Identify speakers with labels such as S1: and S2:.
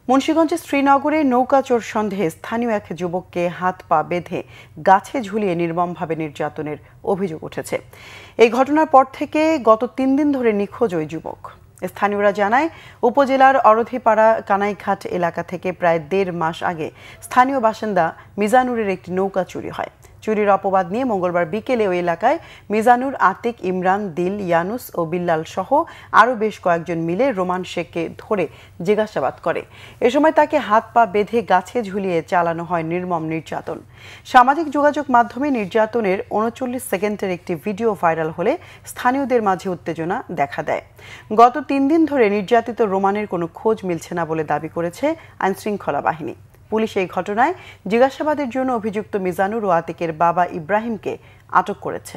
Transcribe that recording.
S1: মুন্সিগঞ্জের শ্রীনগরে নৌকা চোর সন্দেহে স্থানীয় এক যুবককে হাত পা বেঁধে গাছে ঝুলিয়ে নির্মমভাবে নির্যাতনের অভিযোগ উঠেছে। এই ঘটনার পর থেকে গত ৩ দিন ধরে নিখোঁজ ওই যুবক। স্থানীয়রা জানায়, উপজেলার অরধিপাড়া কানাইঘাট এলাকা থেকে প্রায় ১.৫ মাস আগে স্থানীয় বাসিন্দা মিজানুরের একটি নৌকা চুরি হয়। চুরির অপবাদ নিয়ে মঙ্গলবার বিকেলে ওই এলাকায় মিজানুর, আতিক, ইমরান, দিল, ইয়ানুস ও বিল্লাল সহ আরও বেশ কয়েকজন মিলে রোমান শেখকে ধরে জিজ্ঞাসাবাদ করে। এ সময় তাকে হাত পা বেঁধে গাছে ঝুলিয়ে চালানো হয় নির্মম নির্যাতন। সামাজিক যোগাযোগ মাধ্যমে নির্যাতনের ৩৯ সেকেন্ডের একটি ভিডিও ভাইরাল হলে স্থানীয়দের মাঝে উত্তেজনা দেখা দেয়। গত ৩ দিন ধরে নির্যাতিত রোমানের কোনো খোঁজ মিলছে না বলে দাবি করেছে আইনশৃঙ্খলা বাহিনী। পুলিশ এই ঘটনায় জিজ্ঞাসাবাদের জন্য অভিযুক্ত মিজানুর ও আতিকের বাবা ইব্রাহিমকে আটক করেছে।